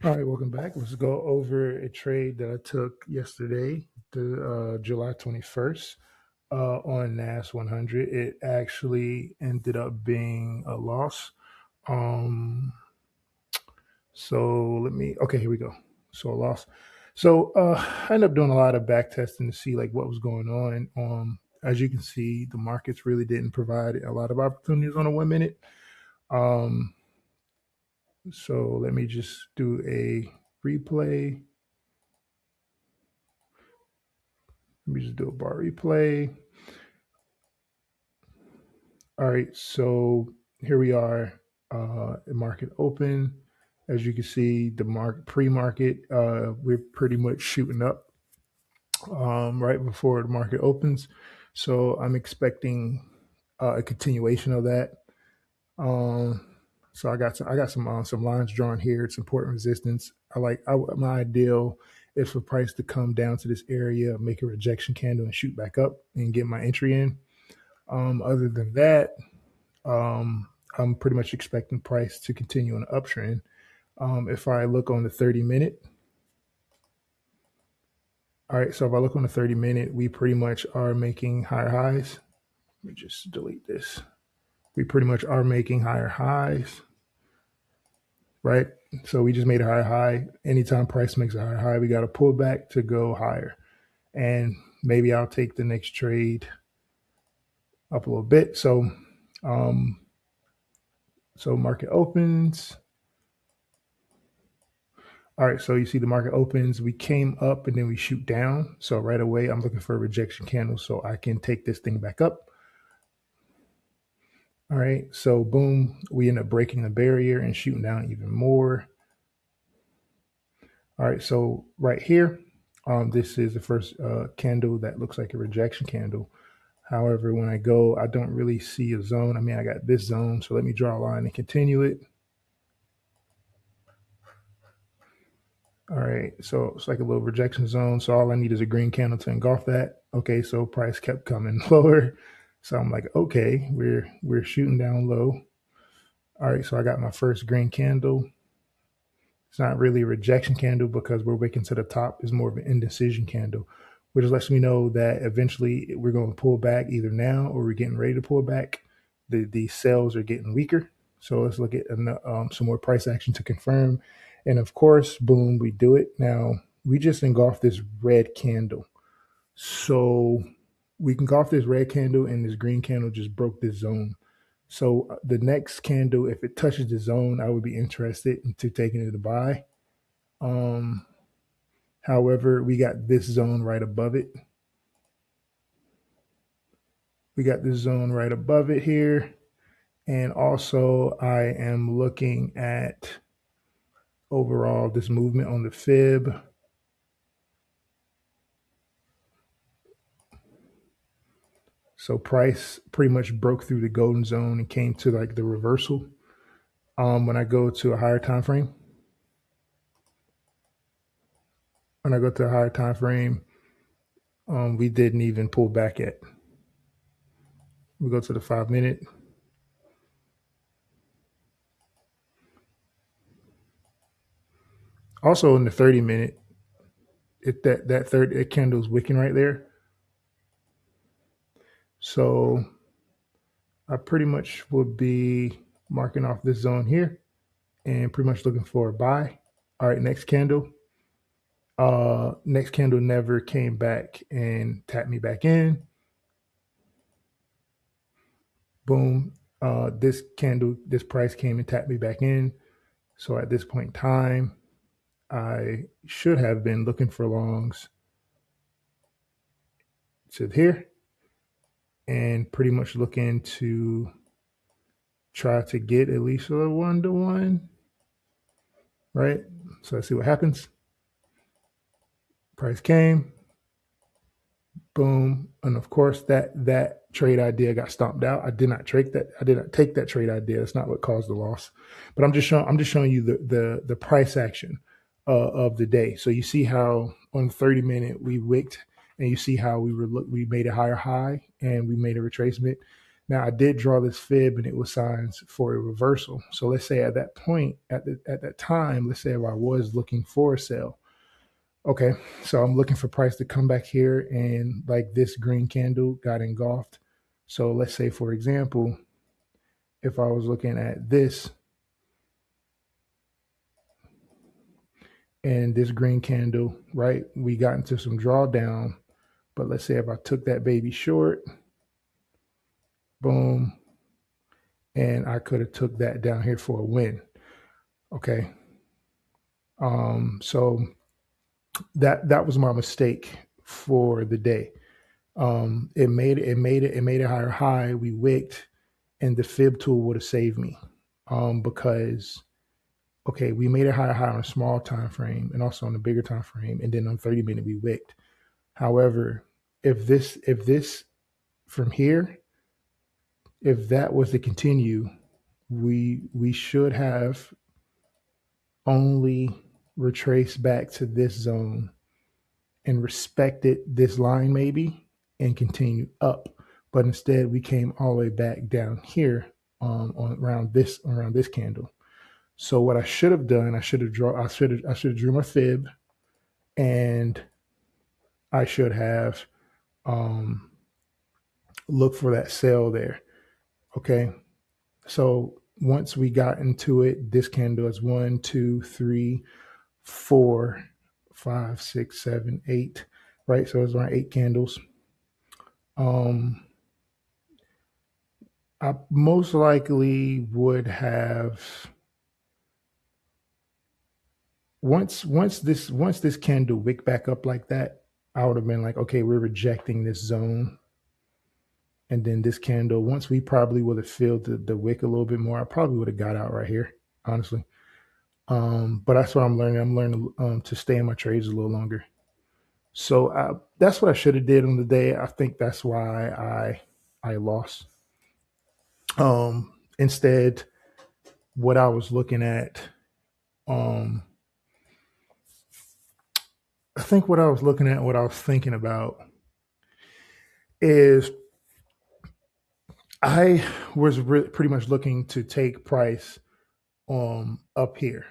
All right, welcome back. Let's go over a trade that I took yesterday, the July 21st, on NAS100. It actually ended up being a loss. Um, okay, here we go. So a loss. I ended up doing a lot of back testing to see like what was going on. As you can see, the markets really didn't provide a lot of opportunities on a 1 minute. Um, so let me just do a replay. Let me just do a bar replay. All right, so here we are, market open. As you can see, the pre-market, we're pretty much shooting up right before the market opens. So I'm expecting a continuation of that. Um, so I got some lines drawn here. It's important resistance. My ideal is for price to come down to this area, make a rejection candle, and shoot back up and get my entry in. Other than that, I'm pretty much expecting price to continue on the uptrend. If I look on the 30 minute, all right, so if I look on the 30 minute, we pretty much are making higher highs. Let me just delete this. We pretty much are making higher highs, right? So we just made a higher high. Anytime price makes a higher high, we got to pull back to go higher. And maybe I'll take the next trade up a little bit. Um, so market opens. All right, so you see the market opens, we came up and then we shoot down. So right away, I'm looking for a rejection candle so I can take this thing back up. All right, so boom, we end up breaking the barrier and shooting down even more. All right, so right here, this is the first candle that looks like a rejection candle. However, when I go, I don't really see a zone. I mean, I got this zone, so let me draw a line and continue it. All right, so it's like a little rejection zone. So all I need is a green candle to engulf that. Okay, so price kept coming lower. So I'm like, okay, we're shooting down low. All right, so I got my first green candle. It's not really a rejection candle because we're waking to the top. It's more of an indecision candle, which lets me know that eventually we're going to pull back either now or we're getting ready to pull back. The sales are getting weaker. So let's look at some more price action to confirm. And of course, boom, we do it. Now, we just engulfed this red candle. So we can engulf this red candle and this green candle just broke this zone. So the next candle, if it touches the zone, I would be interested into taking it to buy. Um, However, we got this zone right above it. We got this zone right above it here. And also I am looking at overall this movement on the fib. So price pretty much broke through the golden zone and came to like the reversal. When I go to a higher time frame, we didn't even pull back yet. We go to the 5 minute. Also in the 30 minute, that candle's wicking right there. So I pretty much would be marking off this zone here and pretty much looking for a buy. All right, next candle. Next candle never came back and tapped me back in. Boom. This price came and tapped me back in. So at this point in time, I should have been looking for longs to here and pretty much looking to try to get at least a 1-to-1, right? So let's see what happens. Price came, boom, and of course that trade idea got stomped out. I did not take that trade idea. That's not what caused the loss. But I'm just showing you the price action of the day. So you see how on 30 minute we wicked, and you see how we made a higher high and we made a retracement. Now I did draw this fib and it was signs for a reversal. So let's say at that point, at that time, let's say if I was looking for a sell, okay, so I'm looking for price to come back here and like this green candle got engulfed. So let's say, for example, if I was looking at this and this green candle, right, we got into some drawdown. But let's say if I took that baby short, boom, and I could have took that down here for a win. Okay. So that was my mistake for the day. It made a higher high. We wicked, and the fib tool would have saved me. Because okay, we made a higher high on a small time frame and also on a bigger time frame, and then on 30-minute we wicked. However, if this from here, if that was to continue, we should have only retraced back to this zone and respected this line maybe and continued up. But instead we came all the way back down here on around this candle. So what I should have done, I should have drew my fib, and I should have um, looked for that sell there. Okay. So once we got into it, this candle is 1, 2, 3, 4, 5, 6, 7, 8. Right. So it's around 8 candles. I most likely would have once this candle wick back up like that, I would have been like, okay, we're rejecting this zone. And then this candle, once we probably would have filled the wick a little bit more, I probably would have got out right here, honestly. But that's what I'm learning. I'm learning to stay in my trades a little longer. So that's what I should have did on the day. I think that's why I lost. Instead, what I was looking at, I think what I was looking at, what I was thinking about is I was pretty much looking to take price up here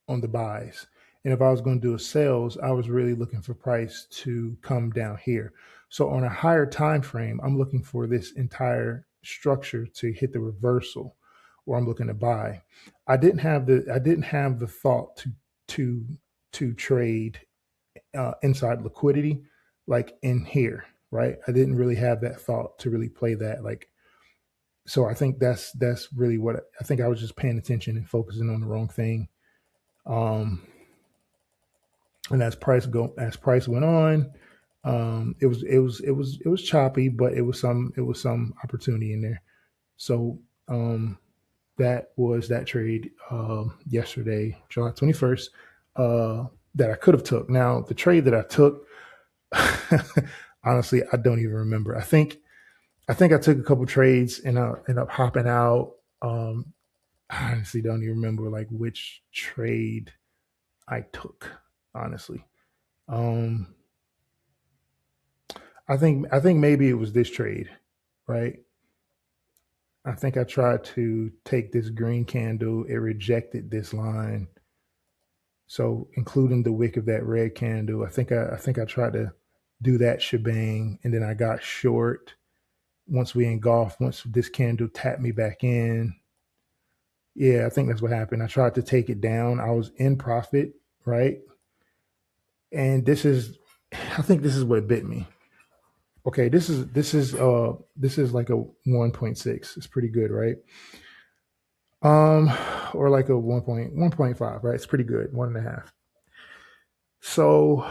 on the buys. And if I was going to do a sales, I was really looking for price to come down here. So on a higher time frame, I'm looking for this entire structure to hit the reversal, or I'm looking to buy. I didn't have the thought to to trade inside liquidity like in here, right? I didn't really have that thought to really play that like. So I think that's really what I think. I was just paying attention and focusing on the wrong thing. Um, and as price went on, it was choppy, but it was some opportunity in there. So that was that trade yesterday, July 21st, that I could have took. Now the trade that I took, honestly, I don't even remember. I think I took a couple trades and I ended up hopping out. I honestly don't even remember like which trade I took. Honestly, um, I think maybe it was this trade, right? I think I tried to take this green candle. It rejected this line, so including the wick of that red candle. I think I tried to do that shebang, and then I got short once we engulfed. Once this candle tapped me back in, yeah, I think that's what happened. I tried to take it down. I was in profit, right? And I think this is what bit me. Okay, this is like a 1.6. It's pretty good, right? Um, or like a 1.5, right? It's pretty good, 1.5. So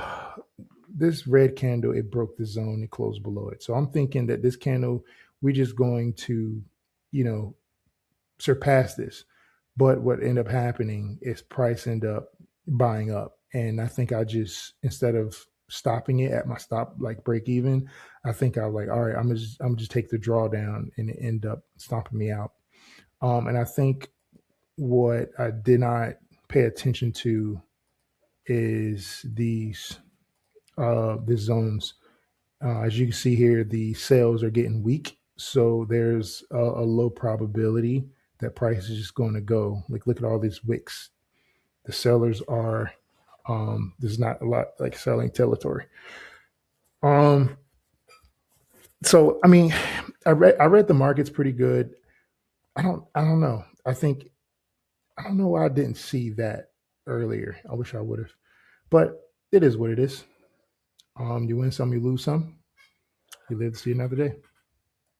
this red candle, it broke the zone and closed below it. So I'm thinking that this candle, we're just going to, you know, surpass this. But what ended up happening is price ended up buying up. And I think I just, instead of stopping it at my stop, like break even, I think I was like, all right, I'm just take the drawdown, and it end up stomping me out. And I think what I did not pay attention to is these zones. As you can see here, the sales are getting weak. So there's a low probability that price is just going to go. Like, look at all these wicks. The sellers are, there's not a lot like selling territory. Um, so I mean, I read the market's pretty good. I don't know. I don't know why I didn't see that earlier. I wish I would have. But it is what it is. You win some, you lose some. You live to see another day.